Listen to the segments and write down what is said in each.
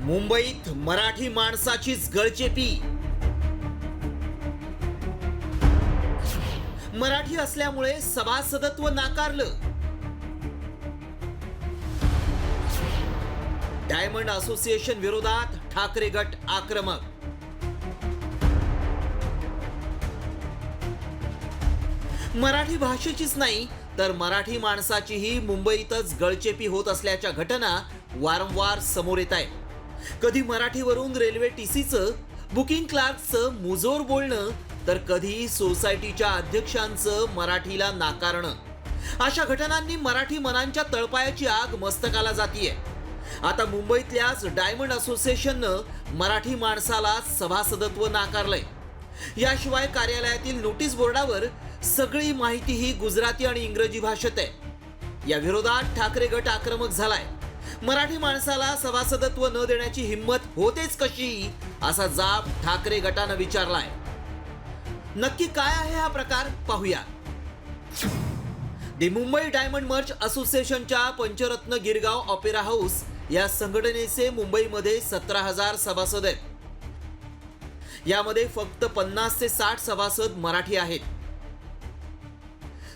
मुंबईत मराठी माणसाचीच गळचेपी। मराठी असल्यामुळे सभासदत्व नाकारलं। डायमंड असोसिएशन विरोधात ठाकरे गट आक्रमक। मराठी भाषेचीच नाही तर मराठी माणसाचीही मुंबईतच गळचेपी होत असल्याच्या घटना वारंवार समोर येत आहेत। कधी मराठीवरून रेल्वे टीसीचं, बुकिंग क्लार्कचं मुजोर बोलणं, तर कधी सोसायटीच्या अध्यक्षांचं मराठीला नाकारणं। अशा घटनांनी मराठी मनांच्या तळपायाची आग मस्तकाला जातीये। आता मुंबईतल्याच डायमंड असोसिएशननं मराठी माणसाला सभासदत्व नाकारलंय। याशिवाय कार्यालयातील नोटीस बोर्डावर सगळी माहिती ही गुजराती आणि इंग्रजी भाषेत आहे। या विरोधात ठाकरे गट आक्रमक झालाय। मराठी माणसाला सभासदत्व न देण्याची हिम्मत होतेच कशी, असा जाब ठाकरे गटानं विचारलाय। नक्की काय आहे हा प्रकार, पाहूया। दी मुंबई डायमंड मर्च असोसिएशनच्या पंचरत्न गिरगाव ऑपेरा हाऊस या संघटनेचे मुंबईमध्ये 17,000 सभासद आहेत। यामध्ये फक्त 50 ते 60 सभासद मराठी आहेत।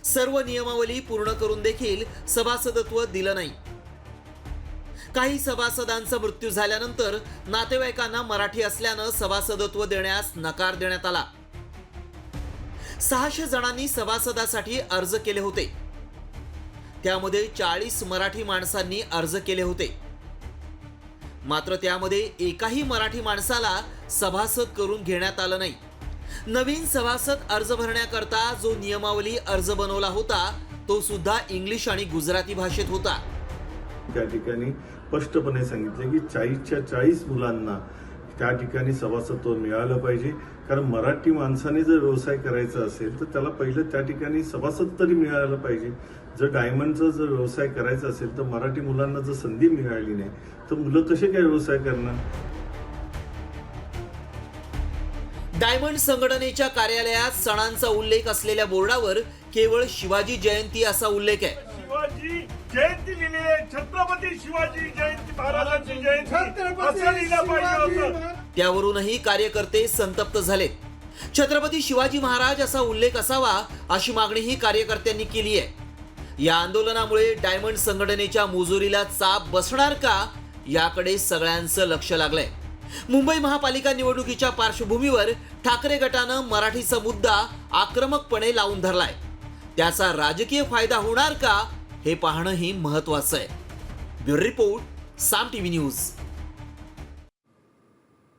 सर्व नियमावली पूर्ण करून देखील सभासदत्व दिलं नाही। काही सभासदांचा मृत्यू झाल्यानंतर नातेवाईकांना मराठी असल्यानं सभासदत्व देण्यास नकार देण्यात आला। 600 जणांनी सभासदासाठी अर्ज केले होते। त्यामध्ये 40 मराठी माणसांनी अर्ज केले होते। मात्र त्यामध्ये एकाही मराठी माणसाला सभासद करून घेण्यात आलं नाही। नवीन सभासद अर्ज भरण्याकरता जो नियमावली अर्ज बनवला होता तो सुद्धा इंग्लिश आणि गुजराती भाषेत होता। त्या ठिकाणी स्पष्टपणे सांगितले की 40च्या 40 मुलांना त्या ठिकाणी सभासदत्व मिळालं पाहिजे। कारण मराठी माणसाने जर व्यवसाय करायचा असेल तर त्याला पहिलं त्या ठिकाणी सभासद तरी मिळालं पाहिजे। जर डायमंडचा जर व्यवसाय करायचा असेल तर मराठी मुलांना जर संधी मिळाली नाही तर मुलं कसे काय व्यवसाय करणार। डायमंड संघटनेच्या कार्यालयात सणांचा उल्लेख असलेल्या बोर्डावर केवळ शिवाजी जयंती असा उल्लेख आहे। शिवाजी जयंती लिहिली आहे, छत्रपती शिवाजी जयंती महाराजांची जयंती असं लिहिलं पाहिजे होतं। त्यावरूनही कार्यकर्ते संतप्त झाले। छत्रपती शिवाजी महाराज असा उल्लेख असावा अशी मागणीही कार्यकर्त्यांनी केली आहे। या आंदोलनामुळे डायमंड संघटनेच्या मुजोरीला चाप बसणार का, याकडे सगळ्यांचं लक्ष लागलंय। मुंबई महापालिका निवडणुकीच्या पार्श्वभूमीवर ठाकरे गटानं मराठीचा मुद्दा आक्रमकपणे लावून धरलाय। त्याचा राजकीय फायदा होणार का, हे पाहणंही महत्त्वाचं आहे। ब्युरो रिपोर्ट, साम टीव्ही न्यूज।